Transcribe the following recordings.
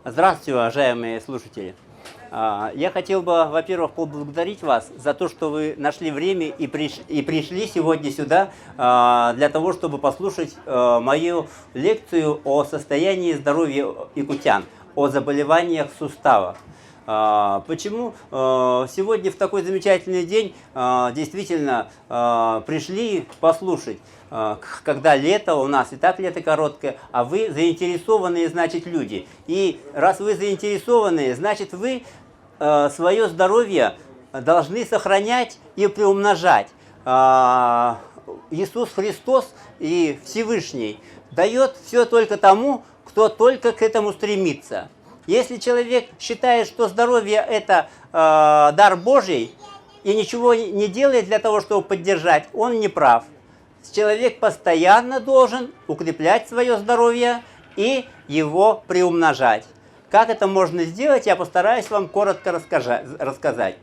Здравствуйте, уважаемые слушатели. Я хотел бы, во-первых, поблагодарить вас за то, что вы нашли время и пришли сегодня сюда для того, чтобы послушать мою лекцию о состоянии здоровья якутян, о заболеваниях суставов. Почему сегодня в такой замечательный день действительно пришли послушать, когда лето, у нас и так лето короткое, а вы заинтересованные, значит, люди. И раз вы заинтересованные, значит, вы свое здоровье должны сохранять и приумножать. Иисус Христос и Всевышний дает все только тому, кто только к этому стремится. Если человек считает, что здоровье – это дар Божий, и ничего не делает для того, чтобы поддержать, он не прав. Человек постоянно должен укреплять свое здоровье и его приумножать. Как это можно сделать, я постараюсь вам коротко рассказать.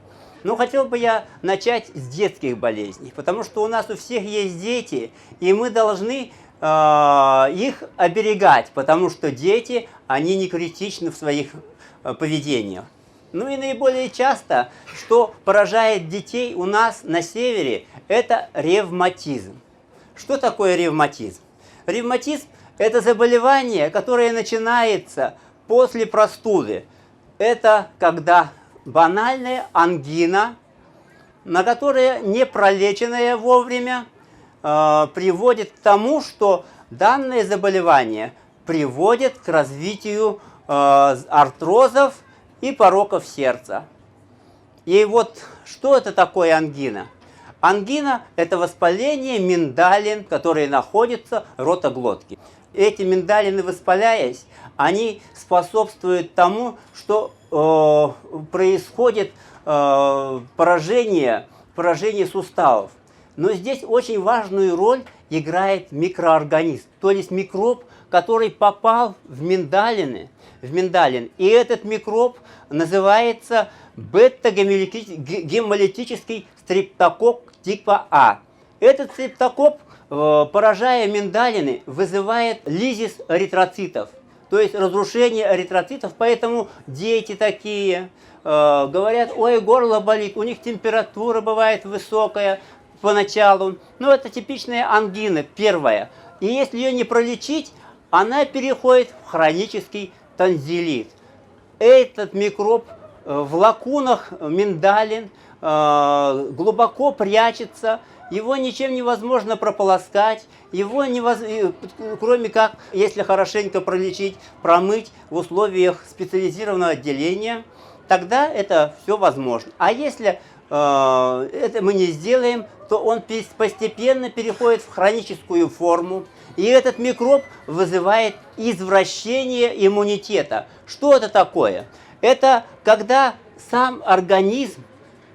Но хотел бы я начать с детских болезней, потому что у нас у всех есть дети, и мы должны их оберегать, потому что дети, они не критичны в своих поведениях. Ну и наиболее часто, что поражает детей у нас на севере, это ревматизм. Что такое ревматизм? Ревматизм – это заболевание, которое начинается после простуды. Это когда банальная ангина, на которая не пролеченная вовремя, приводит к тому, что данное заболевание приводит к развитию артрозов и пороков сердца. И вот что это такое ангина? Ангина – это воспаление миндалин, которые находятся в ротоглотке. Эти миндалины, воспаляясь, они способствуют тому, что происходит поражение суставов. Но здесь очень важную роль играет микроорганизм, то есть микроб, который попал в миндалин. И этот микроб называется бета-гемолитический стрептококк типа А. Этот стрептококк, поражая миндалины, вызывает лизис эритроцитов, то есть разрушение эритроцитов, поэтому дети такие говорят: ой, горло болит, у них температура бывает высокая поначалу. Но это типичная ангина, первая. И если ее не пролечить, она переходит в хронический танзилит. Этот микроб в лакунах миндалин глубоко прячется, его ничем невозможно прополоскать, его кроме как, если хорошенько пролечить, промыть в условиях специализированного отделения, тогда это все возможно. А если это мы не сделаем, то он постепенно переходит в хроническую форму, и этот микроб вызывает извращение иммунитета. Что это такое? Это когда сам организм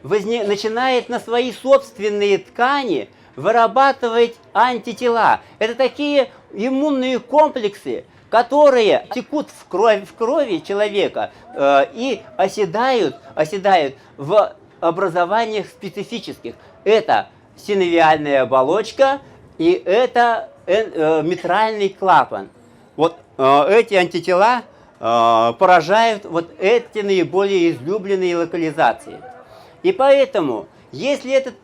начинает на свои собственные ткани вырабатывать антитела. Это такие иммунные комплексы, которые текут в крови человека и оседают в образованиях специфических. Это синовиальная оболочка и это митральный клапан. Вот эти антитела поражают вот эти наиболее излюбленные локализации. И поэтому, если этот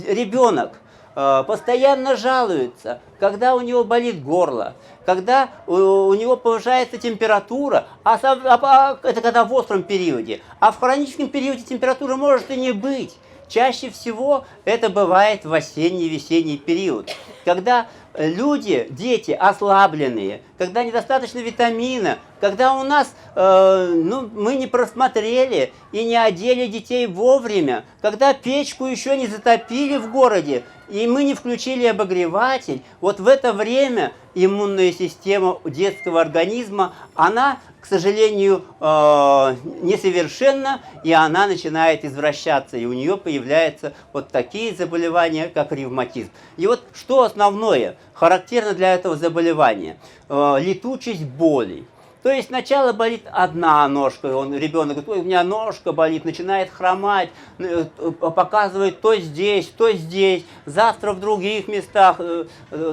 ребенок постоянно жалуется, когда у него болит горло, когда у него повышается температура, это когда в остром периоде, а в хроническом периоде температура может и не быть. Чаще всего это бывает в осенне-весенний период, когда дети ослабленные, когда недостаточно витамина, когда у нас мы не просмотрели и не одели детей вовремя, когда печку еще не затопили в городе, и мы не включили обогреватель, вот в это время иммунная система детского организма, она, к сожалению, несовершенна, и она начинает извращаться, и у нее появляются вот такие заболевания, как ревматизм. И вот что основное характерно для этого заболевания? Летучесть болей. То есть сначала болит одна ножка, ребенок говорит: ой, у меня ножка болит, начинает хромать, показывает то здесь, завтра в других местах. То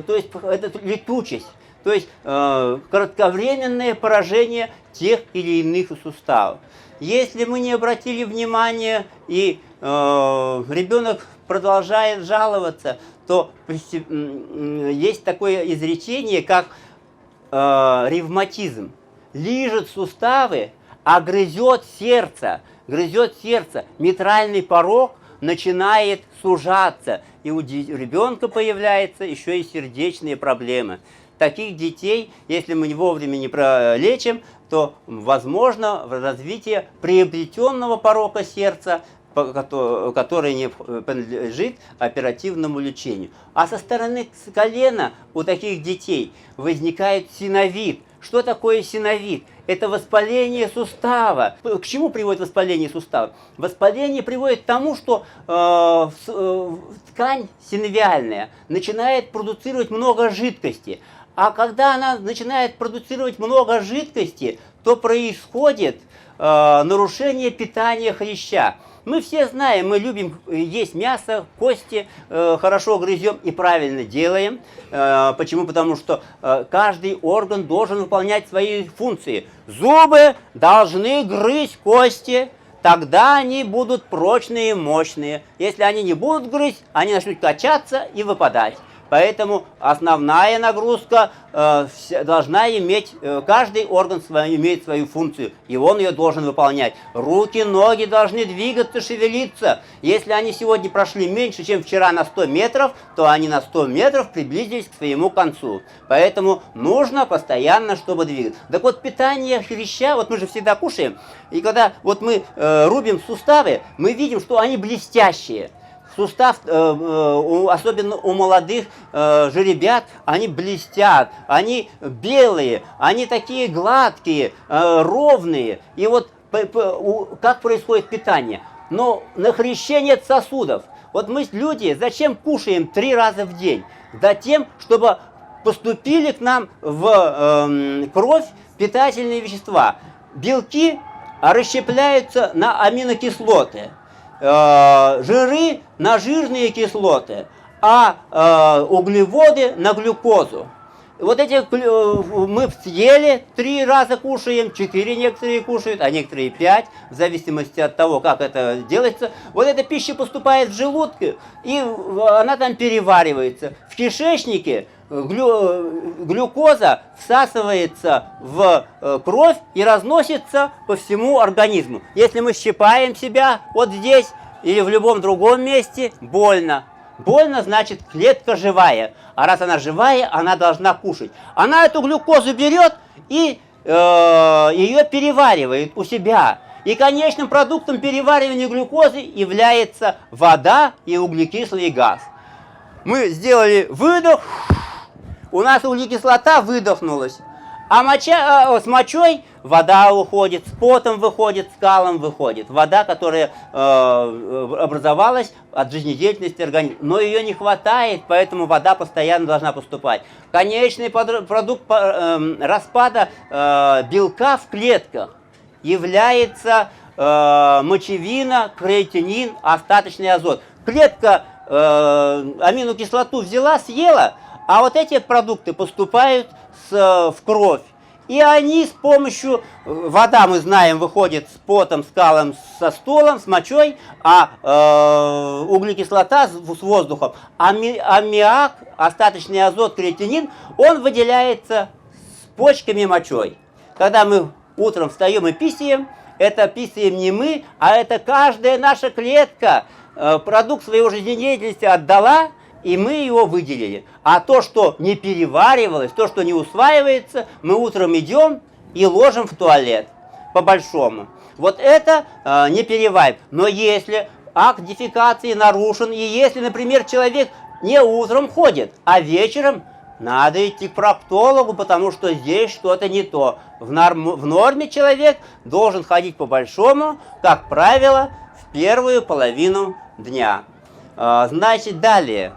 есть это летучесть. то есть кратковременное поражение тех или иных суставов. Если мы не обратили внимания и ребенок продолжает жаловаться, то есть такое изречение, как ревматизм. Лижет суставы, а грызет сердце. Грызет сердце. Митральный порог начинает сужаться. И у ребенка появляются еще и сердечные проблемы. Таких детей, если мы вовремя не пролечим, то возможно развитие приобретенного порока сердца, который не подлежит оперативному лечению. А со стороны колена у таких детей возникает синовит. Что такое синовит? Это воспаление сустава. К чему приводит воспаление сустава? Воспаление приводит к тому, что ткань синовиальная начинает продуцировать много жидкости. А когда она начинает продуцировать много жидкости, то происходит нарушение питания хряща. Мы все знаем, мы любим есть мясо, кости, хорошо грызем и правильно делаем. Почему? Потому что каждый орган должен выполнять свои функции. Зубы должны грызть кости, тогда они будут прочные и мощные. Если они не будут грызть, они начнут качаться и выпадать. Поэтому основная нагрузка должна иметь, каждый орган имеет свою функцию, и он ее должен выполнять. Руки, ноги должны двигаться, шевелиться. Если они сегодня прошли меньше, чем вчера на 100 метров, то они на 100 метров приблизились к своему концу. Поэтому нужно постоянно, чтобы двигаться. Так вот, питание хряща, вот мы же всегда кушаем, и когда вот мы рубим суставы, мы видим, что они блестящие. Сустав, особенно у молодых жеребят, они блестят, они белые, они такие гладкие, ровные. И вот как происходит питание? Но на хряще нет сосудов. Вот мы, люди, зачем кушаем 3 раза в день? Затем, чтобы поступили к нам в кровь питательные вещества. Белки расщепляются на аминокислоты. Жиры на жирные кислоты, а углеводы на глюкозу. Вот эти мы съели, 3 раза кушаем, 4 некоторые кушают, а некоторые 5, в зависимости от того, как это делается. Вот эта пища поступает в желудок, и она там переваривается. В кишечнике глюкоза всасывается в кровь и разносится по всему организму. Если мы щипаем себя вот здесь или в любом другом месте, больно. Больно значит клетка живая. А раз она живая, она должна кушать. Она эту глюкозу берет и ее переваривает у себя. И конечным продуктом переваривания глюкозы является вода и углекислый газ. Мы сделали выдох, у нас углекислота выдохнулась, а с мочой вода уходит, с потом выходит, с калом выходит. Вода, которая образовалась от жизнедеятельности организма. Но ее не хватает, поэтому вода постоянно должна поступать. Конечный продукт распада белка в клетках является мочевина, креатинин, остаточный азот. Клетка аминокислоту взяла, съела, а вот эти продукты поступают в кровь. И они с помощью, вода, мы знаем, выходит с потом, с калом, со столом, с мочой, а углекислота с воздухом. Аммиак, остаточный азот, креатинин, он выделяется с почками мочой. Когда мы утром встаем и писаем, это писаем не мы, а это каждая наша клетка продукт своей жизнедеятельности отдала, и мы его выделили. А то, что не переваривалось, то, что не усваивается, мы утром идем и ложим в туалет, по-большому. Вот это не перевариваем. Но если акт дефекации нарушен, и если, например, человек не утром ходит, а вечером, надо идти к проктологу, потому что здесь что-то не то. В норме человек должен ходить по-большому, как правило, в первую половину дня. Значит, далее.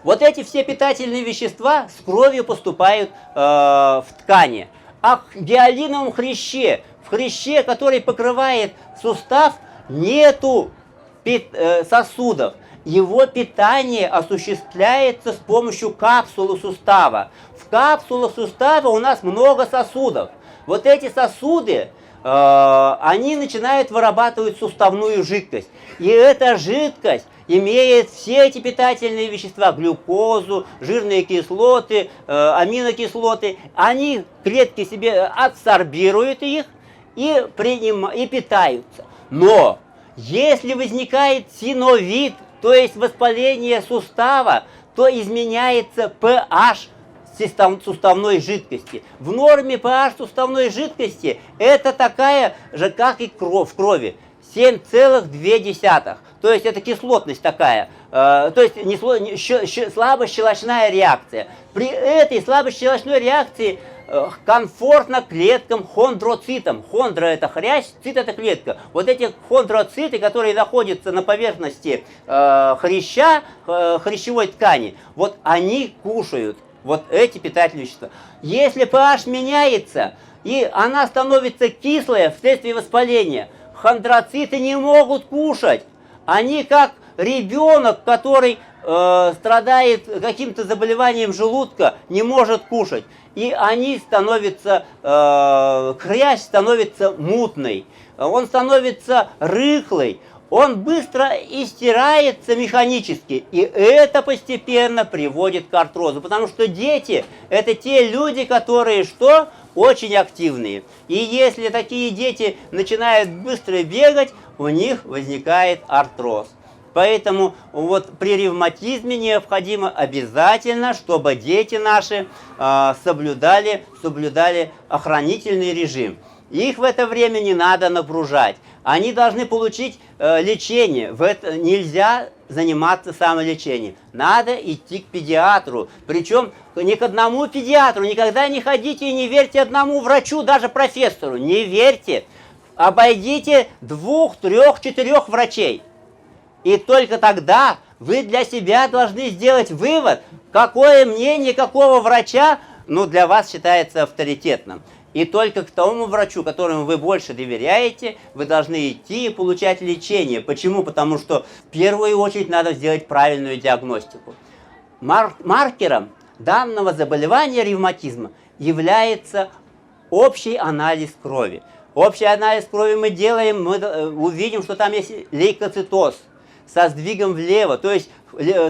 Вот эти все питательные вещества с кровью поступают в ткани. А в гиалиновом хряще, в хряще, который покрывает сустав, нету сосудов. его питание осуществляется с помощью капсулы сустава. В капсулах сустава у нас много сосудов. Вот эти сосуды, они начинают вырабатывать суставную жидкость. И эта жидкость имеет все эти питательные вещества, глюкозу, жирные кислоты, аминокислоты. Они, клетки себе адсорбируют их и питаются. Но если возникает синовит, то есть воспаление сустава, то изменяется pH суставной жидкости. В норме pH суставной жидкости это такая же, как и в крови, 7,2. То есть это кислотность такая, то есть слабощелочная реакция. При этой слабощелочной реакции комфортно клеткам хондроцитам. Хондро – это хрящ, цит – это клетка. Вот эти хондроциты, которые находятся на поверхности хряща, хрящевой ткани, вот они кушают вот эти питательные вещества. Если pH меняется, и она становится кислая вследствие воспаления, хондроциты не могут кушать. Они как ребенок, который страдает каким-то заболеванием желудка, не может кушать. И они становятся, хрящ становится мутный, он становится рыхлый, он быстро истирается механически. И это постепенно приводит к артрозу. Потому что дети – это те люди, которые что? Очень активные. И если такие дети начинают быстро бегать, у них возникает артроз. Поэтому вот при ревматизме необходимо обязательно, чтобы дети наши соблюдали охранительный режим. Их в это время не надо нагружать. Они должны получить лечение. Нельзя заниматься самолечением. Надо идти к педиатру. Причем не к одному педиатру. Никогда не ходите и не верьте одному врачу, даже профессору. Не верьте. Обойдите 2, 3, 4 врачей. И только тогда вы для себя должны сделать вывод, какое мнение какого врача для вас считается авторитетным. И только к тому врачу, которому вы больше доверяете, вы должны идти и получать лечение. Почему? Потому что в первую очередь надо сделать правильную диагностику. Маркером данного заболевания ревматизма является общий анализ крови. Общий анализ крови мы делаем, мы увидим, что там есть лейкоцитоз со сдвигом влево, то есть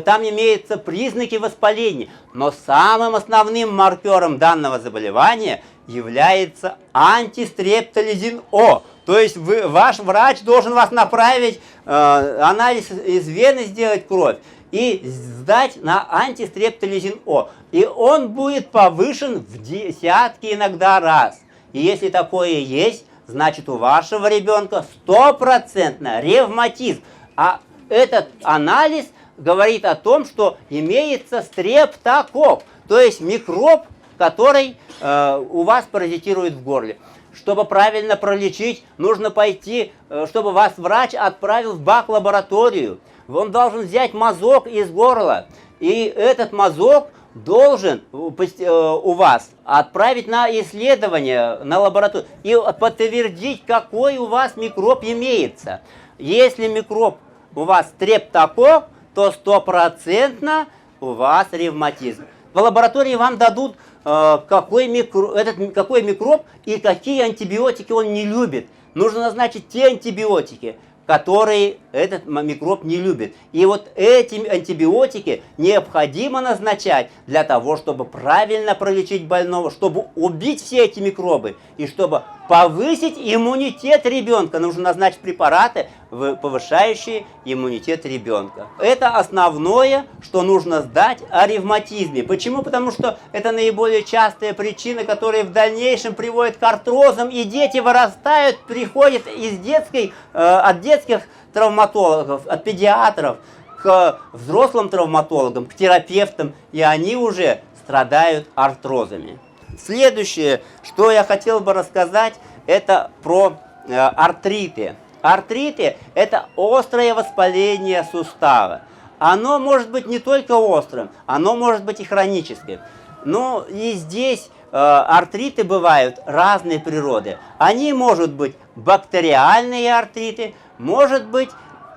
там имеются признаки воспаления. Но самым основным маркером данного заболевания является антистрептолизин О. То есть ваш врач должен вас направить анализ из вены, сделать кровь и сдать на антистрептолизин О. И он будет повышен в десятки иногда раз. И если такое есть, значит у вашего ребенка 100% ревматизм. А этот анализ говорит о том, что имеется стрептококк, то есть микроб, который у вас паразитирует в горле. Чтобы правильно пролечить, нужно пойти, чтобы вас врач отправил в бак-лабораторию. Он должен взять мазок из горла, и этот мазок должен у вас отправить на исследование, на лабораторию, и подтвердить, какой у вас микроб имеется. Если микроб у вас стрептококк, то 100% у вас ревматизм. В лаборатории вам дадут, какой микроб и какие антибиотики он не любит. Нужно назначить те антибиотики, которые этот микроб не любит. И вот эти антибиотики необходимо назначать для того, чтобы правильно пролечить больного, чтобы убить все эти микробы и чтобы повысить иммунитет ребенка. Нужно назначить препараты, повышающие иммунитет ребенка. Это основное, что нужно сдать о ревматизме. Почему? Потому что это наиболее частая причина, которая в дальнейшем приводит к артрозам, и дети вырастают, приходят от детских травматологов, от педиатров к взрослым травматологам, к терапевтам, и они уже страдают артрозами. Следующее, что я хотел бы рассказать, это про артриты. Артриты – это острое воспаление сустава. Оно может быть не только острым, оно может быть и хроническим. Ну и здесь артриты бывают разной природы. Они могут быть бактериальные артриты, может быть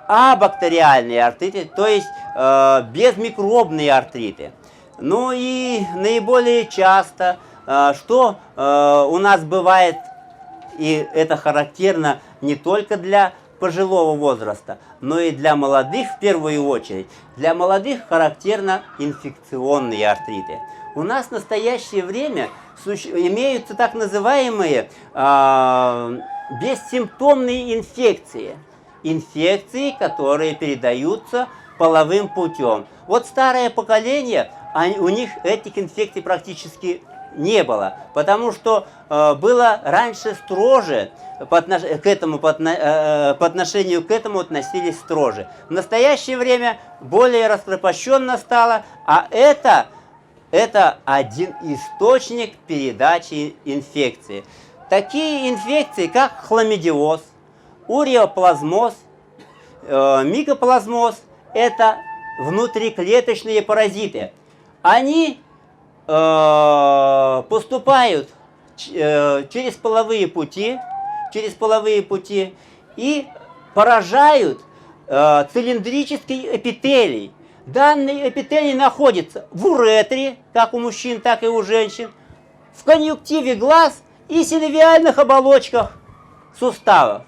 абактериальные артриты, то есть безмикробные артриты. Ну и наиболее часто, что у нас бывает, и это характерно не только для пожилого возраста, но и для молодых в первую очередь. Для молодых характерно инфекционные артриты. У нас в настоящее время имеются так называемые бессимптомные инфекции. Инфекции, которые передаются половым путем. Вот старое поколение, у них этих инфекций практически не было, потому что было раньше строже, по отношению к этому относились строже. В настоящее время более раскрепощенно стало, а это один источник передачи инфекции. Такие инфекции, как хламидиоз, уреоплазмоз, микоплазмоз, это внутриклеточные паразиты. Они поступают через половые пути и поражают цилиндрический эпителий. Данный эпителий находится в уретре, как у мужчин, так и у женщин, в конъюнктиве глаз и синовиальных оболочках суставов.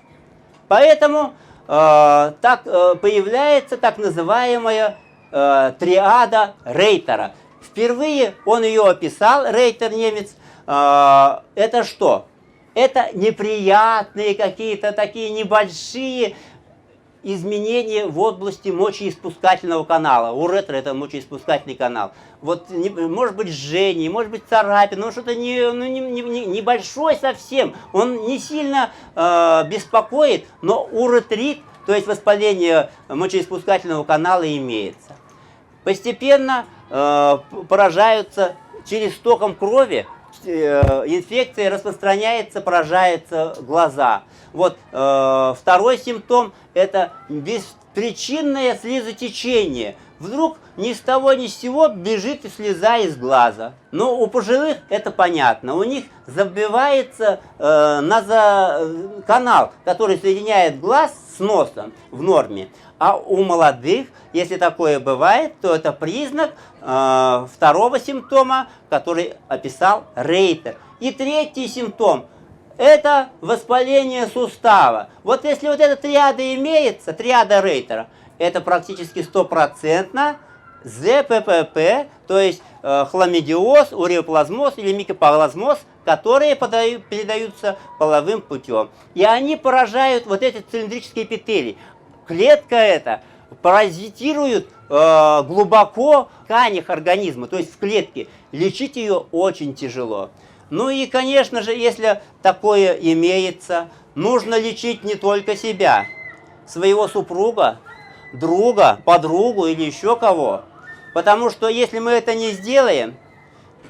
Поэтому появляется так называемая триада Рейтера. Впервые он ее описал, Рейтер, немец. Это что? Это неприятные какие-то такие небольшие изменения в области мочеиспускательного канала. Уретра – это мочеиспускательный канал. Вот, может быть, жжение, может быть, царапина, но что-то небольшой совсем. Он не сильно беспокоит, но уретрит, то есть воспаление мочеиспускательного канала, имеется. Постепенно поражаются через током крови, инфекция распространяется, поражается глаза. Вот второй симптом – это беспричинное слезотечение. Вдруг ни с того ни с сего бежит слеза из глаза. Но у пожилых это понятно. У них забивается канал, который соединяет глаз с носом в норме. А у молодых, если такое бывает, то это признак второго симптома, который описал Рейтер. И третий симптом – это воспаление сустава. Вот если вот эта триада имеется, триада Рейтера, это практически стопроцентно ЗППП, то есть хламидиоз, уреоплазмоз или микоплазмоз, которые передаются половым путем. И они поражают вот эти цилиндрические эпителии. Клетка эта паразитирует глубоко в тканях организма, то есть в клетке. Лечить ее очень тяжело. Ну и, конечно же, если такое имеется, нужно лечить не только себя, своего супруга, друга, подругу или еще кого. Потому что если мы это не сделаем,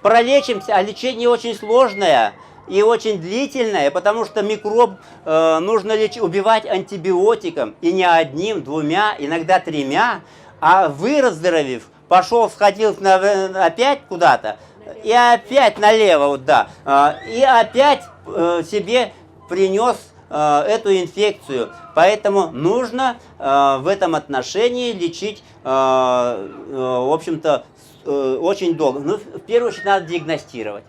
пролечимся, а лечение очень сложное и очень длительное, потому что микроб нужно убивать антибиотиком, и не одним, двумя, иногда тремя, а вы, выздоровев, сходил опять куда-то, и опять налево, вот, да, и опять себе принес эту инфекцию. Поэтому нужно в этом отношении лечить, в общем-то, очень долго. Ну, в первую очередь надо диагностировать.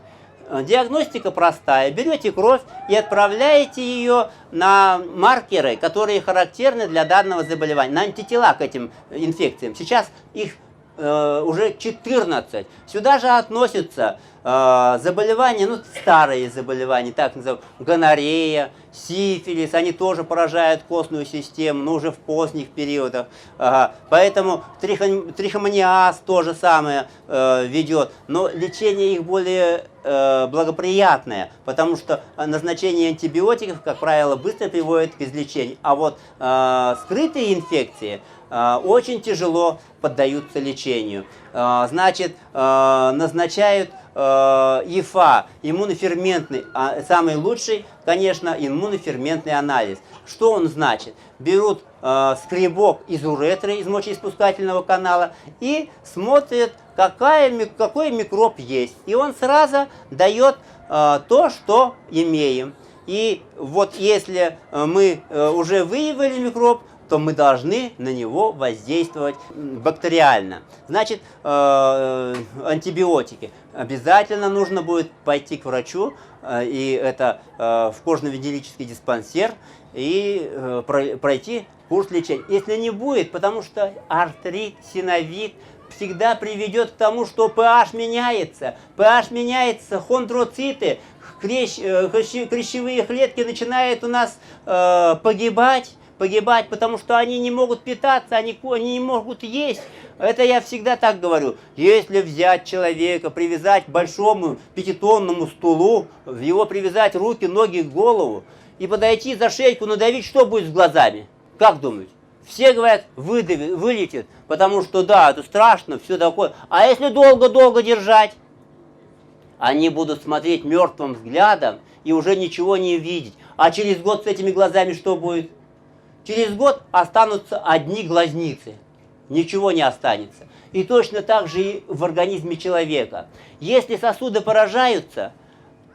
Диагностика простая. Берете кровь и отправляете ее на маркеры, которые характерны для данного заболевания, на антитела к этим инфекциям. Сейчас их уже 14. Сюда же относятся заболевания, ну, старые заболевания, так называемые, гонорея, сифилис, они тоже поражают костную систему, но уже в поздних периодах. Поэтому трихомониаз то же самое ведет, но лечение их более благоприятное, потому что назначение антибиотиков, как правило, быстро приводит к излечению. А вот скрытые инфекции очень тяжело поддаются лечению. Значит, назначают ИФА, иммуноферментный, самый лучший, конечно, иммуноферментный анализ. Что он значит? Берут скребок из уретры, из мочеиспускательного канала, и смотрят, какой микроб есть. И он сразу дает то, что имеем. И вот если мы уже выявили микроб, то мы должны на него воздействовать бактериально. Значит, антибиотики. Обязательно нужно будет пойти к врачу, и это в кожно-венерический диспансер, и пройти курс лечения. Если не будет, потому что артрит, синовит всегда приведет к тому, что pH меняется. pH меняется, хондроциты, клещевые клетки начинают у нас погибать, потому что они не могут питаться, они не могут есть. Это я всегда так говорю. Если взять человека, привязать к большому 5-тонному стулу, его привязать руки, ноги, голову, и подойти за шейку, надавить, что будет с глазами? Как думаете? Все говорят, вылетит, потому что да, это страшно, все такое. А если долго-долго держать? Они будут смотреть мертвым взглядом и уже ничего не видеть. А через год с этими глазами что будет? Через год останутся одни глазницы. Ничего не останется. И точно так же и в организме человека. Если сосуды поражаются,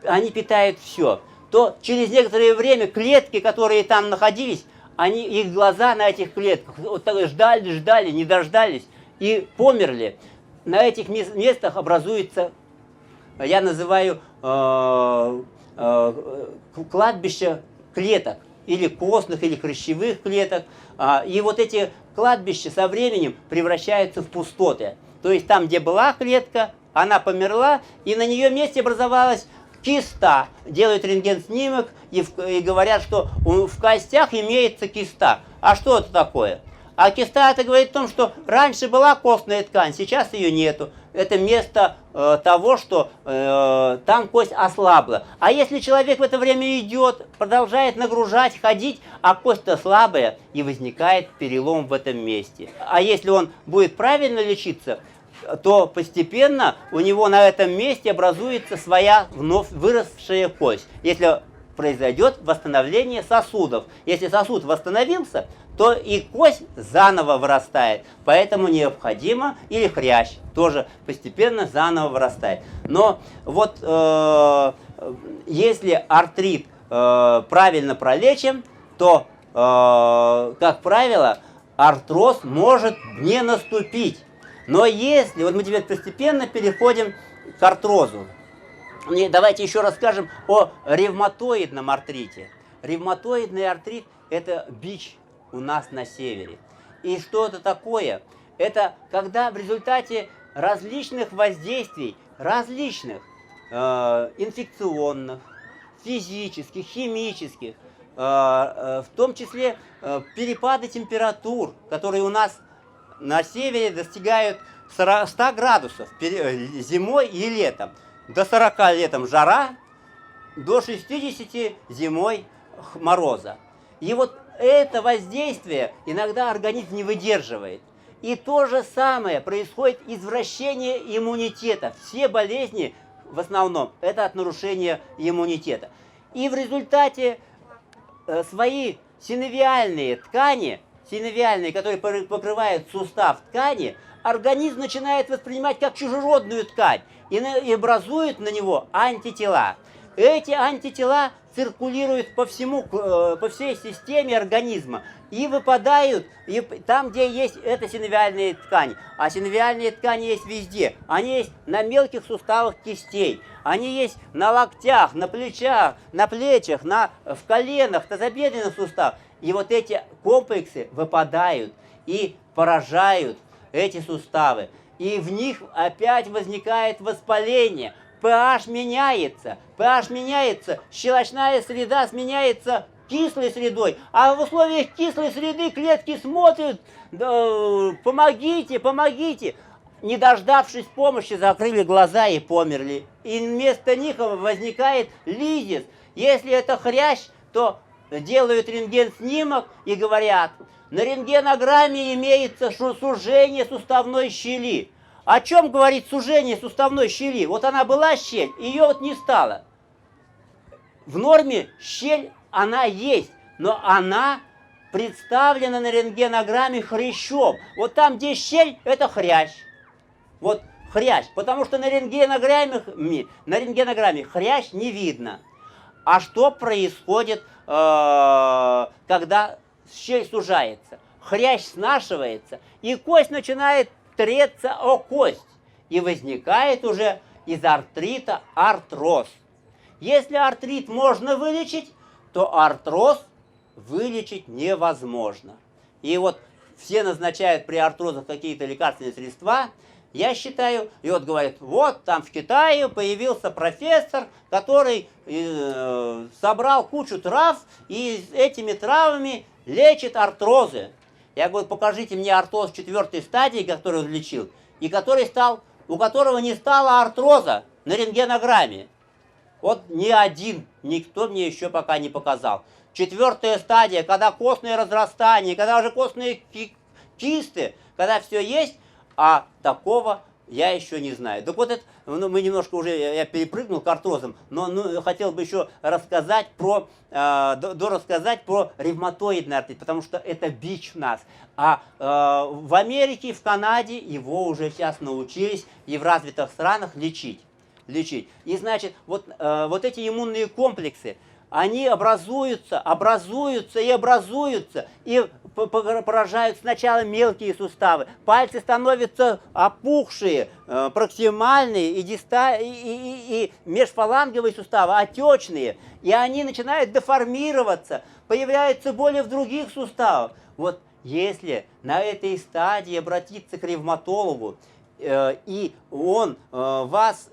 они питают все, то через некоторое время клетки, которые там находились, их глаза на этих клетках вот так ждали, не дождались и померли. На этих местах образуется, я называю, кладбище клеток, или костных, или хрящевых клеток. И вот эти кладбища со временем превращаются в пустоты. То есть там, где была клетка, она померла, и на нее месте образовалась киста. Делают рентген-снимок и говорят, что в костях имеется киста. А что это такое? А киста это говорит о том, что раньше была костная ткань, сейчас ее нету. Это место того, что там кость ослабла. А если человек в это время идет, продолжает нагружать, ходить, а кость-то слабая, и возникает перелом в этом месте. А если он будет правильно лечиться, то постепенно у него на этом месте образуется своя вновь выросшая кость. Если произойдет восстановление сосудов. Если сосуд восстановился, то и кость заново вырастает. Поэтому необходимо, или хрящ тоже постепенно заново вырастает. Но вот если артрит правильно пролечим, то, как правило, артроз может не наступить. Но если, вот мы теперь постепенно переходим к артрозу. И давайте еще расскажем о ревматоидном артрите. Ревматоидный артрит – это бич у нас на севере. И что это такое? Это когда в результате различных воздействий, инфекционных, физических, химических, в том числе перепады температур, которые у нас на севере достигают 100 градусов зимой и летом. До 40 летом жара, до 60 зимой мороза. И вот это воздействие иногда организм не выдерживает. И то же самое происходит извращение иммунитета. Все болезни в основном это от нарушения иммунитета. И в результате свои синовиальные ткани, которые покрывают сустав ткани, организм начинает воспринимать как чужеродную ткань и образует на него антитела. Эти антитела циркулируют по всей системе организма и выпадают там, где есть эта синовиальная ткань. А синовиальные ткани есть везде. Они есть на мелких суставах кистей, они есть на локтях, на плечах, в коленах, тазобедренных суставах. И вот эти комплексы выпадают и поражают эти суставы. И в них опять возникает воспаление. pH меняется, щелочная среда сменяется кислой средой. А в условиях кислой среды клетки смотрят, да, помогите. Не дождавшись помощи, закрыли глаза и померли. И вместо них возникает лизис. Если это хрящ, то делают рентген-снимок и говорят, на рентгенограмме имеется сужение суставной щели. О чем говорит сужение суставной щели? Вот она была щель, ее вот не стало. В норме щель она есть, но она представлена на рентгенограмме хрящом. Вот там, где щель, это хрящ. Вот хрящ, потому что на рентгенограмме хрящ не видно. А что происходит, когда щель сужается? хрящ снашивается, и кость начинает треться о кость, и возникает уже из артрита артроз. Если артрит можно вылечить, то артроз вылечить невозможно. И вот все назначают при артрозах какие-то лекарственные средства. Я считаю, и вот говорят, вот там в Китае появился профессор, который собрал кучу трав и этими травами лечит артрозы. Я говорю, покажите мне артроз 4-й стадии, который он лечил, и который у которого не стало артроза на рентгенограмме. Вот ни один, никто мне еще пока не показал. 4-я стадия, когда костные разрастания, когда уже костные кисты, когда все есть, а такого я еще не знаю. Так вот, это, мы немножко уже, я перепрыгнул к артрозам, но хотел бы еще рассказать про ревматоидный артрит, потому что это бич у нас. А в Америке, в Канаде его уже сейчас научились и в развитых странах лечить. И значит, вот эти иммунные комплексы, они образуются и поражают сначала мелкие суставы. Пальцы становятся опухшие, проксимальные и межфаланговые суставы, отечные. И они начинают деформироваться, появляются боли в других суставах. Вот если на этой стадии обратиться к ревматологу, и он вас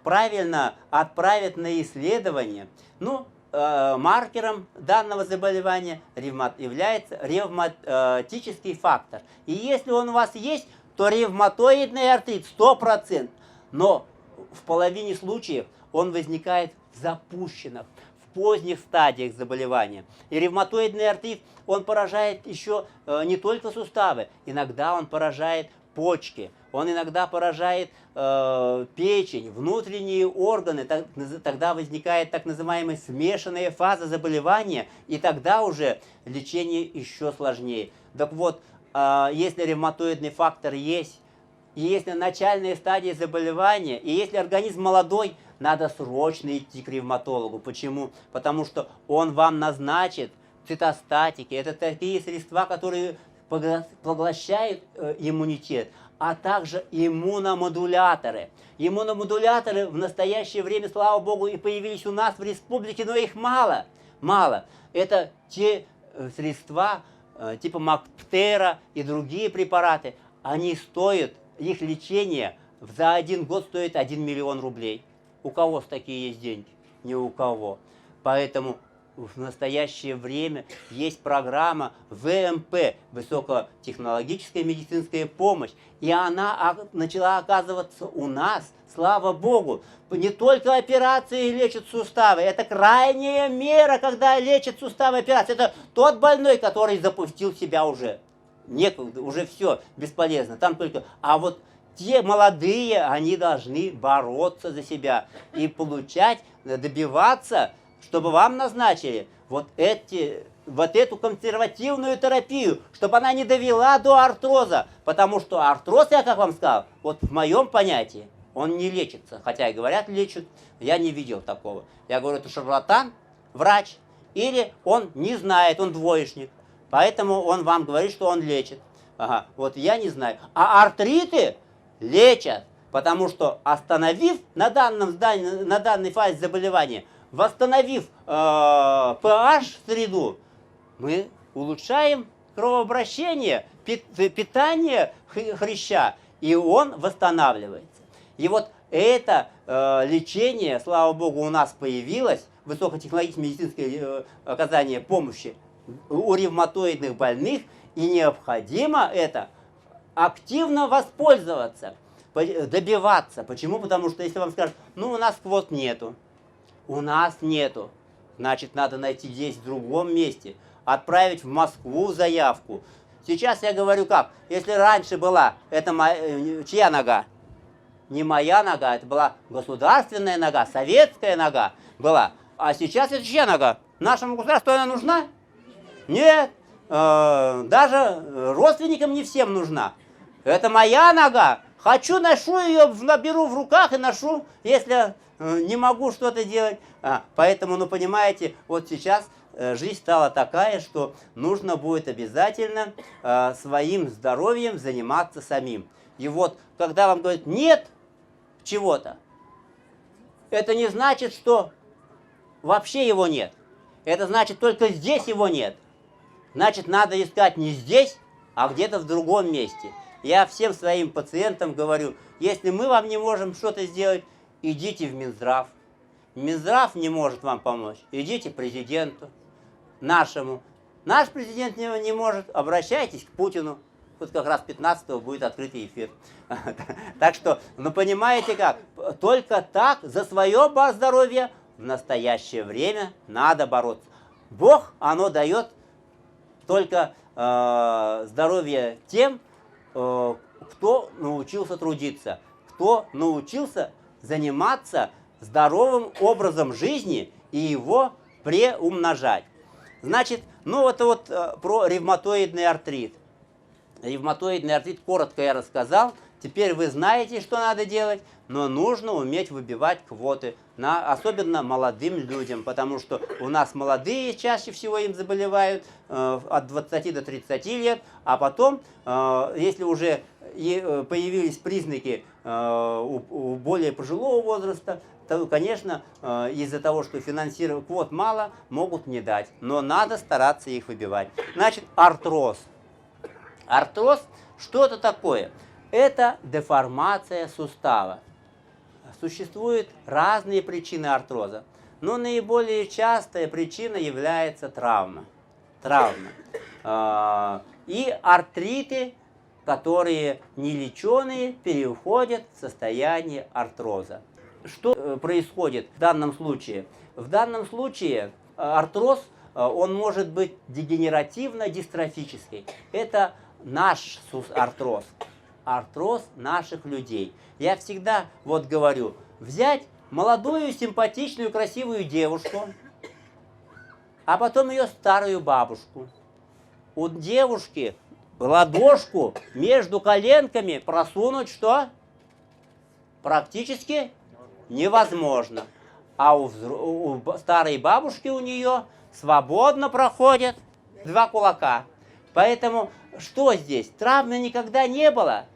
правильно отправит на исследование, маркером данного заболевания является ревматический фактор. И если он у вас есть, то ревматоидный артрит 100%. Но в половине случаев он возникает в запущенных, в поздних стадиях заболевания. И ревматоидный артрит, он поражает еще не только суставы, иногда он поражает почки, он иногда поражает печень, внутренние органы, тогда возникает так называемая смешанная фаза заболевания, и тогда уже лечение еще сложнее. Так вот, если ревматоидный фактор есть, и если начальная стадия заболевания, и если организм молодой, надо срочно идти к ревматологу. Почему? Потому что он вам назначит цитостатики, это такие средства, которые поглощают иммунитет, а также иммуномодуляторы. Иммуномодуляторы в настоящее время, слава богу, и появились у нас в республике, но их мало. Это те средства типа Маптера и другие препараты. Они стоят, их лечение за 1 год стоит 1 миллион рублей. У кого такие есть деньги? Ни у кого. Поэтому в настоящее время есть программа ВМП, высокотехнологическая медицинская помощь, и она начала оказываться у нас, слава богу. Не только операции лечат суставы, это крайняя мера, когда лечат суставы операции. Это тот больной, который запустил себя уже. Некогда, уже все, бесполезно. Там только... А вот те молодые, они должны бороться за себя и получать, добиваться, чтобы вам назначили вот эту консервативную терапию, чтобы она не довела до артроза. Потому что артроз, я как вам сказал, вот в моем понятии, он не лечится. Хотя и говорят, лечат, я не видел такого. Я говорю, это шарлатан, врач, или он не знает, он двоечник. Поэтому он вам говорит, что он лечит. Ага, вот я не знаю. А артриты лечат, потому что остановив на данной фазе заболевания, восстановив pH-среду, мы улучшаем кровообращение, питание хряща, и он восстанавливается. И вот это лечение, слава богу, у нас появилось, высокотехнологическое медицинское оказание помощи у ревматоидных больных, и необходимо это активно воспользоваться, добиваться. Почему? Потому что если вам скажут, у нас квот нету, значит, надо найти здесь, в другом месте, отправить в Москву заявку. Сейчас я говорю как, если раньше была, это чья нога? Не моя нога, это была государственная нога, советская нога была. А сейчас это чья нога? Нашему государству она нужна? Нет, даже родственникам не всем нужна. Это моя нога. Хочу, ношу ее, наберу в руках и ношу, если не могу что-то делать. Поэтому, понимаете, вот сейчас жизнь стала такая, что нужно будет обязательно своим здоровьем заниматься самим. И вот, когда вам говорят «нет» чего-то, это не значит, что вообще его нет. Это значит, только здесь его нет. Значит, надо искать не здесь, а где-то в другом месте. Я всем своим пациентам говорю, если мы вам не можем что-то сделать, идите в Минздрав. Минздрав не может вам помочь, идите к президенту нашему. Наш президент не может, обращайтесь к Путину. Вот как раз 15-го будет открытый эфир. Так что, ну понимаете как, только так за свое здоровье в настоящее время надо бороться. Бог, оно дает только здоровье тем, кто научился трудиться, кто научился заниматься здоровым образом жизни и его преумножать. Значит, ну это вот про ревматоидный артрит. Ревматоидный артрит коротко я рассказал. Теперь вы знаете, что надо делать, но нужно уметь выбивать квоты, особенно молодым людям, потому что у нас молодые чаще всего им заболевают от 20 до 30 лет, а потом, если уже появились признаки у более пожилого возраста, то, конечно, из-за того, что квот мало, могут не дать, но надо стараться их выбивать. Значит, артроз. Артроз, что это такое? Это деформация сустава. Существуют разные причины артроза, но наиболее частая причина является травма. И артриты, которые нелеченые, переходят в состояние артроза. Что происходит в данном случае? В данном случае артроз, он может быть дегенеративно-дистрофический. Это наш артроз. Артроз наших людей. Я всегда вот говорю, взять молодую, симпатичную, красивую девушку, а потом ее старую бабушку. У девушки ладошку между коленками просунуть что? Практически невозможно. А у старой бабушки у нее свободно проходят 2 кулака. Поэтому что здесь? Травмы никогда не было,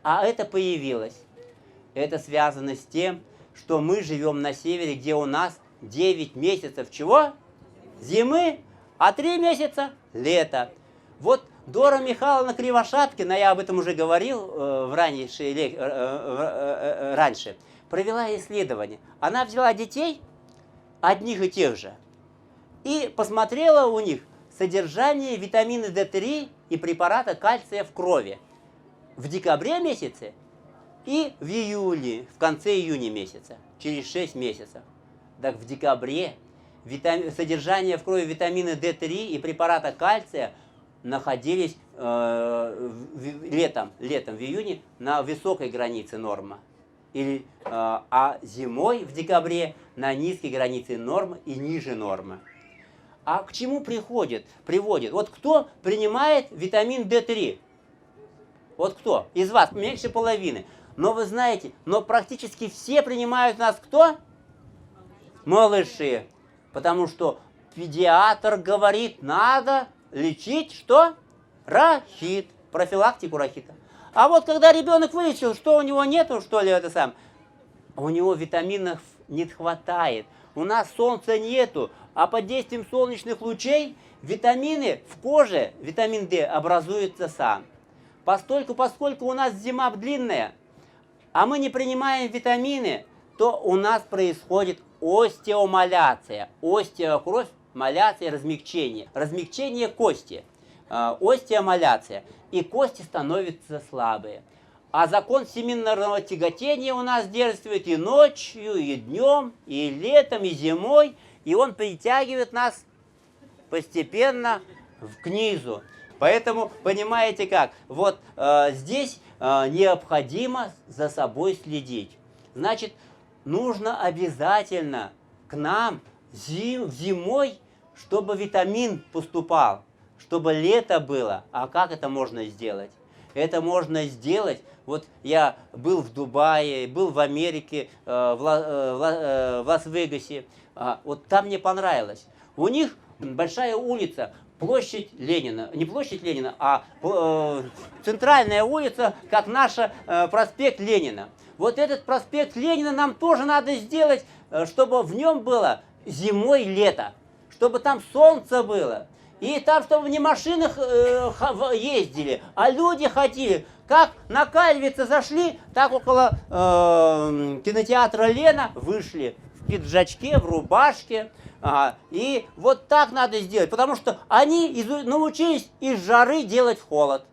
а это появилось. Это связано с тем, что мы живем на севере, где у нас 9 месяцев чего? Зимы, а 3 месяца лета. Вот Дора Михайловна Кривошапкина, я об этом уже говорил раньше, провела исследование. Она взяла детей, одних и тех же, и посмотрела у них содержание витамина D3 и препарата кальция в крови в декабре месяце и в июле, в конце июня месяца, через 6 месяцев. Так в декабре содержание в крови витамина D3 и препарата кальция находились летом, в июне, на высокой границе нормы. А зимой, в декабре, на низкой границе нормы и ниже нормы. А к чему приводит? Вот кто принимает витамин D3? Вот кто? Из вас меньше половины. Но вы знаете, практически все принимают у нас кто? Малыши. Потому что педиатр говорит, надо лечить что? Рахит. Профилактику рахита. А вот когда ребенок вылечил, что у него нету, что ли, у него витаминов не хватает. У нас солнца нету, а под действием солнечных лучей витамины в коже, витамин D, образуется сам. Поскольку у нас зима длинная, а мы не принимаем витамины, то у нас происходит остеомаляция. Остеокровь, маляция, размягчение. Размягчение кости. Остеомаляция. И кости становятся слабые. А закон всемирного тяготения у нас действует и ночью, и днем, и летом, и зимой. И он притягивает нас постепенно к низу. Поэтому, понимаете как, вот здесь необходимо за собой следить. Значит, нужно обязательно к нам зимой, чтобы витамин поступал, чтобы лето было. А как это можно сделать? Это можно сделать. Вот я был в Дубае, был в Америке, в Лас-Вегасе. Вот там мне понравилось. У них большая улица, площадь Ленина. Не площадь Ленина, а центральная улица, как наша проспект Ленина. Вот этот проспект Ленина нам тоже надо сделать, чтобы в нем было зимой лето, чтобы там солнце было. И там, чтобы не машины ездили, а люди ходили. Как на Кальвице зашли, так около кинотеатра Лена вышли в пиджачке, в рубашке. И вот так надо сделать, потому что они научились из жары делать холод.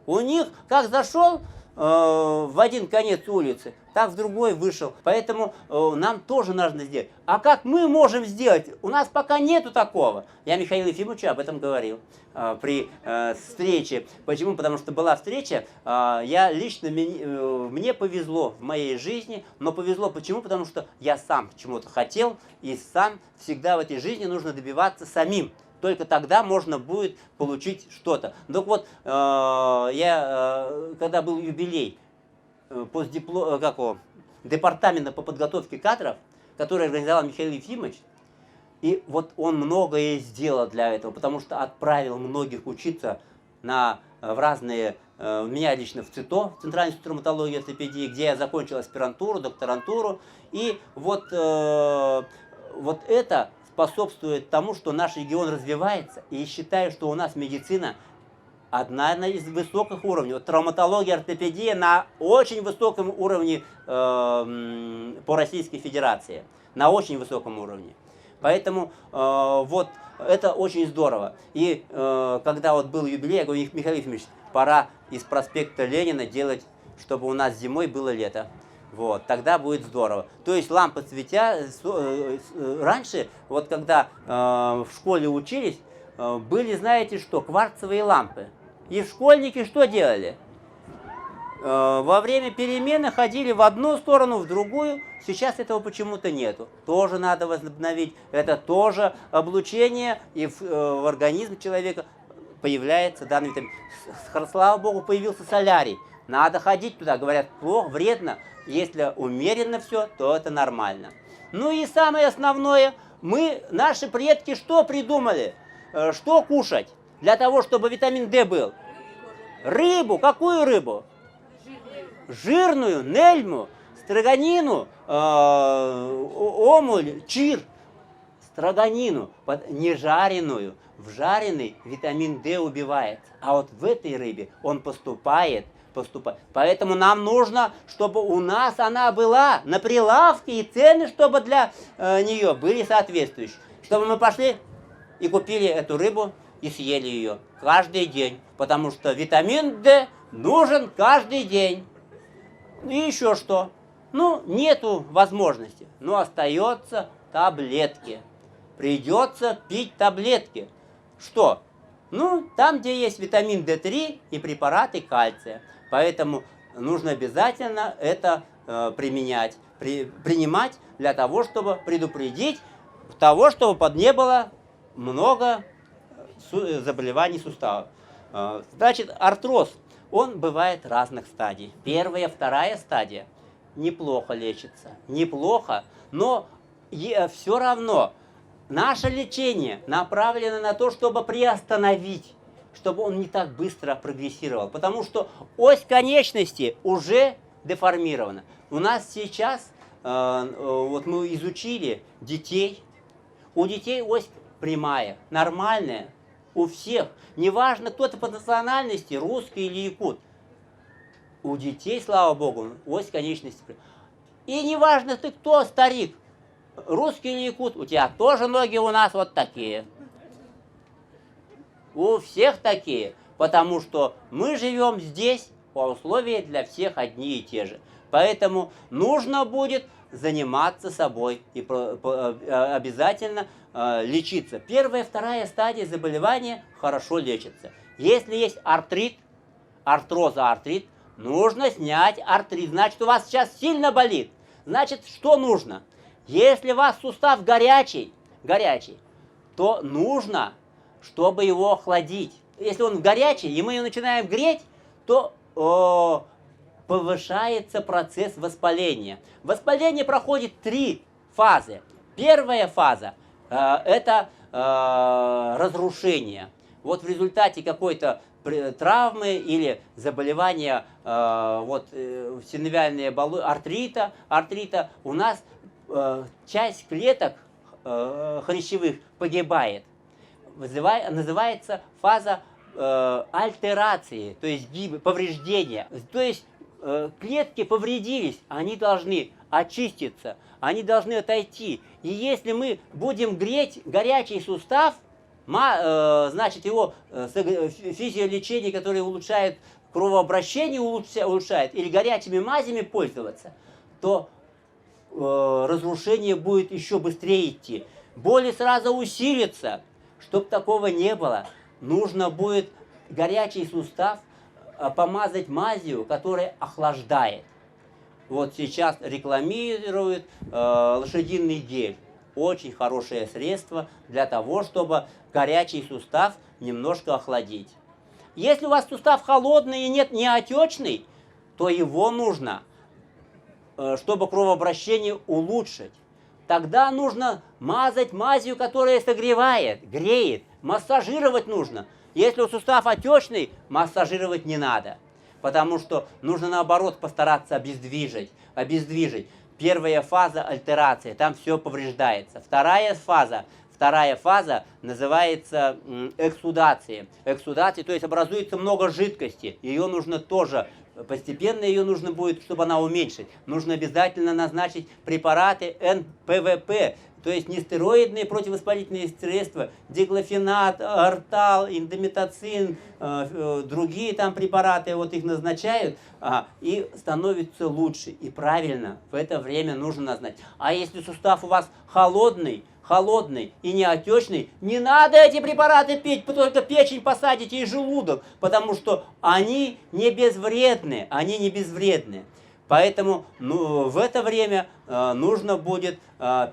У них, как зашел в один конец улицы, так в другой вышел. Поэтому нам тоже нужно сделать. А как мы можем сделать? У нас пока нету такого. Я Михаилу Ефимовичу об этом говорил при встрече. Почему? Потому что была встреча, я лично, мне повезло в моей жизни, но повезло почему? Потому что я сам чему-то хотел, и сам всегда в этой жизни нужно добиваться самим. Только тогда можно будет получить что-то. Так вот, когда был юбилей департамента по подготовке кадров, который организовал Михаил Ефимович, и вот он многое сделал для этого, потому что отправил многих учиться в разные, меня лично в ЦИТО, в Центральный институт травматологии и ортопедии, где я закончил аспирантуру, докторантуру, и вот это способствует тому, что наш регион развивается, и считаю, что у нас медицина одна из высоких уровней. Вот травматология, ортопедия на очень высоком уровне по Российской Федерации. На очень высоком уровне. Поэтому вот это очень здорово. И когда вот был юбилей, я говорю, Михаил Ефимович, пора из проспекта Ленина делать, чтобы у нас зимой было лето. Вот, тогда будет здорово. То есть лампы цветя, раньше, вот когда в школе учились, были, знаете что, кварцевые лампы. И школьники что делали? Во время перемены ходили в одну сторону, в другую. Сейчас этого почему-то нету. Тоже надо возобновить. Это тоже облучение, и в организм человека появляется данный витамин. Слава Богу, появился солярий. Надо ходить туда. Говорят, плохо, вредно. Если умеренно все, то это нормально. Ну и самое основное, наши предки что придумали? Что кушать для того, чтобы витамин D был? Рыбу. Какую рыбу? Жирную, нельму, строганину, омуль, чир. Строганину, не жареную. В жареный витамин D убивается. А вот в этой рыбе он поступает. Поэтому нам нужно, чтобы у нас она была на прилавке, и цены, чтобы для нее были соответствующие. Чтобы мы пошли и купили эту рыбу и съели ее каждый день. Потому что витамин D нужен каждый день. И еще что? Ну, нету возможности. Но остается таблетки. Придется пить таблетки. Что? Ну, там, где есть витамин D3 и препараты кальция. Поэтому нужно обязательно это принимать для того, чтобы предупредить того, чтобы не было много заболеваний суставов. Значит, артроз, он бывает разных стадий. Первая, вторая стадия неплохо лечится. Неплохо, но все равно наше лечение направлено на то, чтобы приостановить, чтобы он не так быстро прогрессировал. Потому что ось конечности уже деформирована. У нас сейчас, вот мы изучили детей. У детей ось прямая, нормальная. У всех. Неважно, кто-то по национальности, русский или якут. У детей, слава богу, ось конечности прямая. И неважно, ты кто, старик, русский или якут, у тебя тоже ноги у нас вот такие. У всех такие, потому что мы живем здесь, по условия для всех одни и те же. Поэтому нужно будет заниматься собой и обязательно лечиться. Первая, вторая стадия заболевания хорошо лечится. Если есть артрит, артрит, нужно снять артрит. Значит, у вас сейчас сильно болит. Значит, что нужно? Если у вас сустав горячий, то нужно, чтобы его охладить. Если он горячий, и мы его начинаем греть, то повышается процесс воспаления. Воспаление проходит 3 фазы. Первая фаза – это разрушения. Вот в результате какой-то травмы или заболевания синовиальной артрита у нас часть клеток хрящевых погибает. Называется фаза альтерации, то есть повреждения. То есть клетки повредились, они должны очиститься, они должны отойти. И если мы будем греть горячий сустав, значит, его физиолечение, которое улучшает кровообращение, улучшает, или горячими мазями пользоваться, то разрушение будет еще быстрее идти. Боли сразу усилятся. Чтобы такого не было, нужно будет горячий сустав помазать мазью, которая охлаждает. Вот сейчас рекламируют лошадиный гель. Очень хорошее средство для того, чтобы горячий сустав немножко охладить. Если у вас сустав холодный и не отечный, то его нужно, чтобы кровообращение улучшить. Тогда нужно мазать мазью, которая согревает, греет. Массажировать нужно. Если сустав отечный, массажировать не надо. Потому что нужно, наоборот, постараться обездвижить. Первая фаза альтерации, там все повреждается. Вторая фаза называется эксудация. Эксудация, то есть образуется много жидкости. Ее нужно тоже, постепенно ее нужно будет, чтобы она уменьшить. Нужно обязательно назначить препараты НПВП, то есть нестероидные противовоспалительные средства, диклофенак, ортал, индомитоцин, другие там препараты, вот их назначают, и становится лучше. И правильно, в это время нужно назначить. А если сустав у вас холодный и неотечный, не надо эти препараты пить, только печень посадите и желудок, потому что они не безвредны, Поэтому в это время нужно будет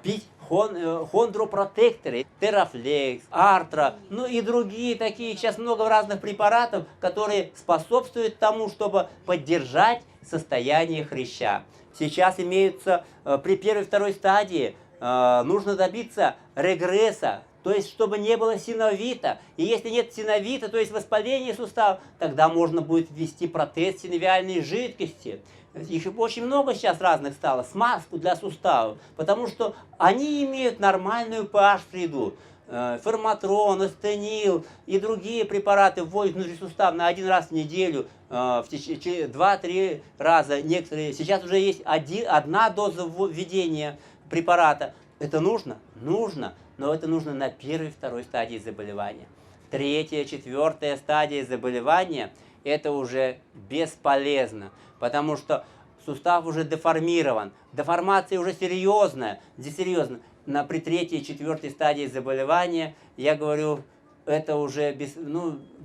пить хондропротекторы, терафлекс, артра, и другие такие, сейчас много разных препаратов, которые способствуют тому, чтобы поддержать состояние хряща. Сейчас имеются при первой и второй стадии, нужно добиться регресса, то есть чтобы не было синовита. И если нет синовита, то есть воспаление сустава, тогда можно будет ввести протез синовиальной жидкости. Их очень много сейчас разных стало, смазку для суставов, потому что они имеют нормальную pH-среду. Форматрон, астенил и другие препараты вводят внутрисуставно один раз в неделю, 2-3 раза. Некоторые, сейчас уже есть одна доза введения препарата. Это нужно? Нужно, но это нужно на первой и второй стадии заболевания. Третья, четвертая стадия заболевания – это уже бесполезно, потому что сустав уже деформирован. Деформация уже серьезная. Здесь серьезно. При третьей и четвертой стадии заболевания, я говорю, это уже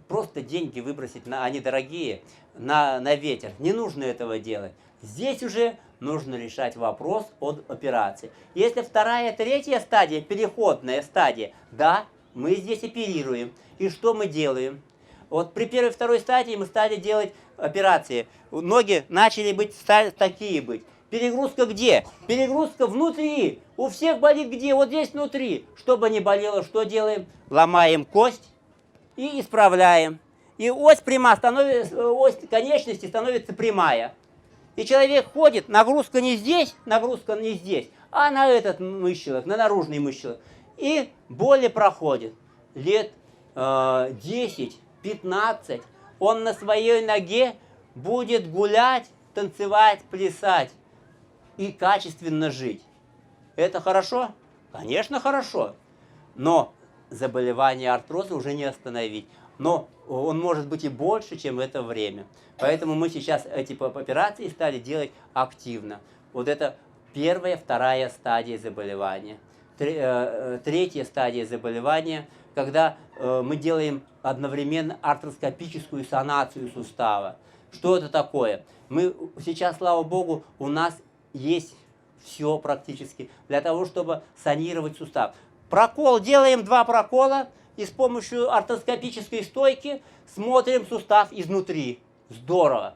просто деньги выбросить, они дорогие, на ветер. Не нужно этого делать. Здесь уже нужно решать вопрос от операции. Если вторая, третья стадия, переходная стадия, да, мы здесь оперируем. И что мы делаем? Вот при первой и второй стадии мы стали делать операции. Ноги начали стали такие быть. Перегрузка где? Перегрузка внутри. У всех болит где? Вот здесь внутри. Чтобы не болело, что делаем? Ломаем кость и исправляем. И ось конечности становится прямая. И человек ходит, нагрузка не здесь, а на этот мышцелок, на наружный мышцелок. И боли проходят. Лет 10-15 он на своей ноге будет гулять, танцевать, плясать и качественно жить. Это хорошо? Конечно, хорошо. Но заболевание артроза уже не остановить. Но он может быть и больше, чем в это время. Поэтому мы сейчас эти операции стали делать активно. Вот это первая, вторая стадия заболевания. Третья стадия заболевания, когда мы делаем одновременно артроскопическую санацию сустава. Что это такое? Мы сейчас, слава богу, у нас есть все практически для того, чтобы санировать сустав. Прокол, делаем 2 прокола и с помощью артроскопической стойки смотрим сустав изнутри. Здорово!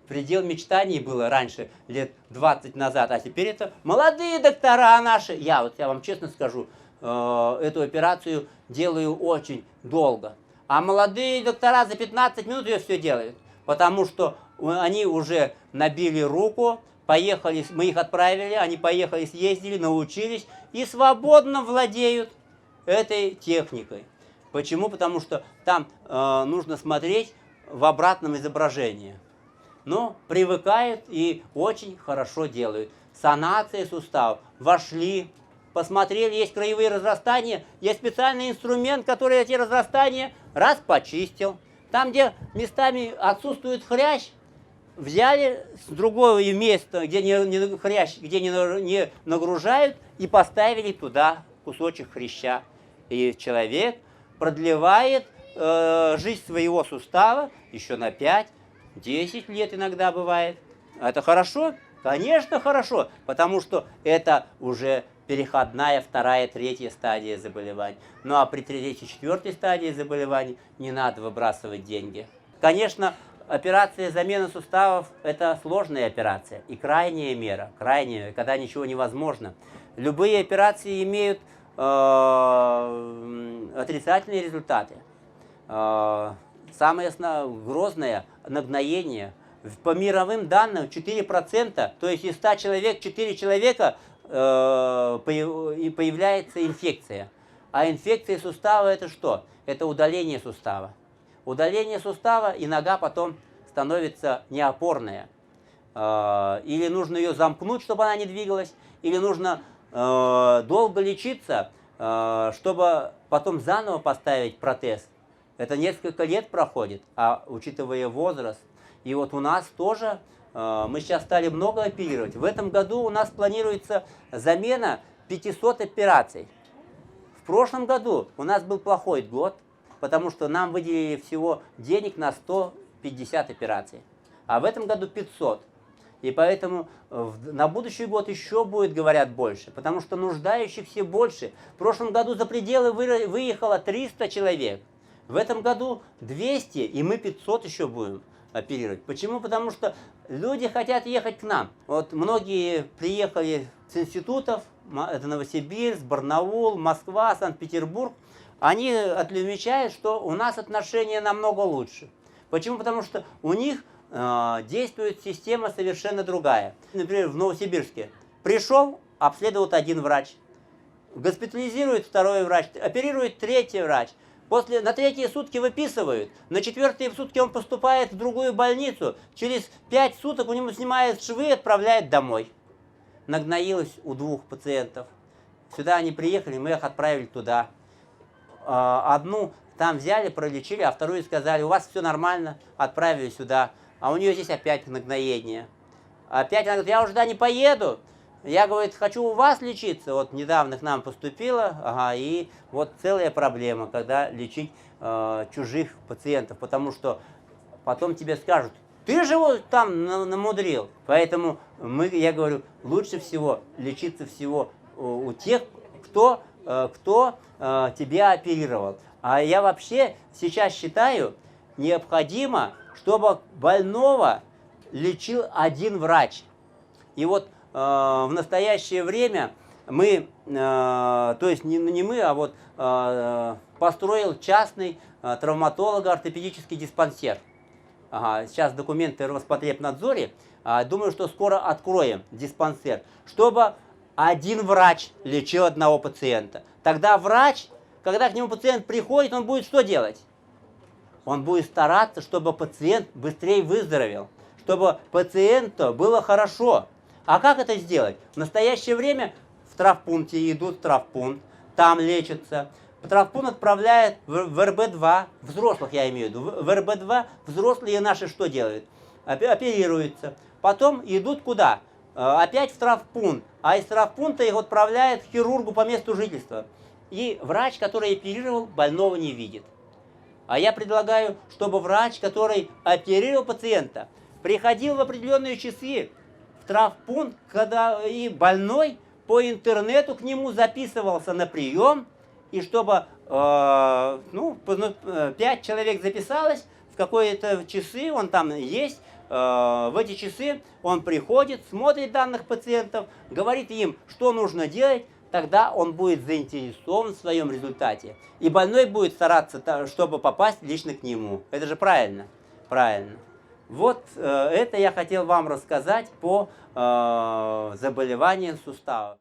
Предел мечтаний было раньше, лет 20 назад, а теперь это молодые доктора наши. Я вам честно скажу, эту операцию делаю очень долго. А молодые доктора за 15 минут ее все делают, потому что они уже набили руку, поехали, мы их отправили, они поехали, съездили, научились и свободно владеют этой техникой. Почему? Потому что там нужно смотреть в обратном изображении. Но привыкают и очень хорошо делают. Санация суставов. Вошли, посмотрели, есть краевые разрастания, есть специальный инструмент, который эти разрастания раз почистил. Там, где местами отсутствует хрящ, взяли с другого места, где не хрящ, где не нагружают, и поставили туда кусочек хряща. И человек продлевает жизнь своего сустава еще на 5-10 лет иногда бывает. Это хорошо? Конечно, хорошо, потому что это уже переходная вторая, третья стадия заболеваний. Ну а при третьей, четвертой стадии заболеваний не надо выбрасывать деньги. Конечно, операция замены суставов – это сложная операция и крайняя мера, крайняя, когда ничего невозможно. Любые операции имеют отрицательные результаты. Самое грозное – нагноение. По мировым данным 4%, то есть из 100 человек 4 человека появляется инфекция. А инфекция сустава – это что? Это удаление сустава. Удаление сустава, и нога потом становится неопорная. Или нужно ее замкнуть, чтобы она не двигалась, или нужно долго лечиться, чтобы потом заново поставить протез. Это несколько лет проходит, а учитывая возраст. И вот у нас тоже, мы сейчас стали много оперировать. В этом году у нас планируется замена 500 операций. В прошлом году у нас был плохой год, потому что нам выделили всего денег на 150 операций. А в этом году 500. И поэтому на будущий год еще будет, говорят, больше, потому что нуждающихся больше. В прошлом году за пределы выехало 300 человек. В этом году 200, и мы 500 еще будем оперировать. Почему? Потому что люди хотят ехать к нам. Вот многие приехали с институтов, это Новосибирск, Барнаул, Москва, Санкт-Петербург. Они отмечают, что у нас отношения намного лучше. Почему? Потому что у них действует система совершенно другая. Например, в Новосибирске пришел, обследует один врач, госпитализирует второй врач, оперирует третий врач. На третьи сутки выписывают, на четвертые сутки он поступает в другую больницу, через 5 суток у него снимают швы и отправляют домой. Нагноилось у 2 пациентов. Сюда они приехали, мы их отправили туда. Одну там взяли, пролечили, а вторую сказали, у вас все нормально, отправили сюда. А у нее здесь опять нагноение. Опять она говорит, я уже туда не поеду. Я, говорит, хочу у вас лечиться. Вот недавно к нам поступила, и вот целая проблема, когда лечить чужих пациентов. Потому что потом тебе скажут, ты же вот там намудрил. Поэтому я говорю, лучше всего лечиться всего у тех, кто тебя оперировал. А я вообще сейчас считаю, необходимо, чтобы больного лечил один врач. И вот в настоящее время мы, то есть не мы, а вот построил частный травматолого-ортопедический диспансер. Сейчас документы в Роспотребнадзоре. Думаю, что скоро откроем диспансер, чтобы один врач лечил одного пациента. Тогда врач, когда к нему пациент приходит, он будет что делать? Он будет стараться, чтобы пациент быстрее выздоровел, чтобы пациенту было хорошо. А как это сделать? В настоящее время в травмпункте идут в травмпункт, там лечатся. Травмпункт отправляет в РБ-2, взрослых я имею в виду. В РБ-2 взрослые наши что делают? Оперируются. Потом идут куда? Опять в травмпункт. А из травмпункта их отправляют к хирургу по месту жительства. И врач, который оперировал, больного не видит. А я предлагаю, чтобы врач, который оперировал пациента, приходил в определенные часы в травмпункт, когда и больной по интернету к нему записывался на прием, и чтобы 5 человек записалось, в какие-то часы он там есть, в эти часы он приходит, смотрит данных пациентов, говорит им, что нужно делать, тогда он будет заинтересован в своем результате. И больной будет стараться, чтобы попасть лично к нему. Это же правильно. Правильно. Вот это я хотел вам рассказать по заболеваниям суставов.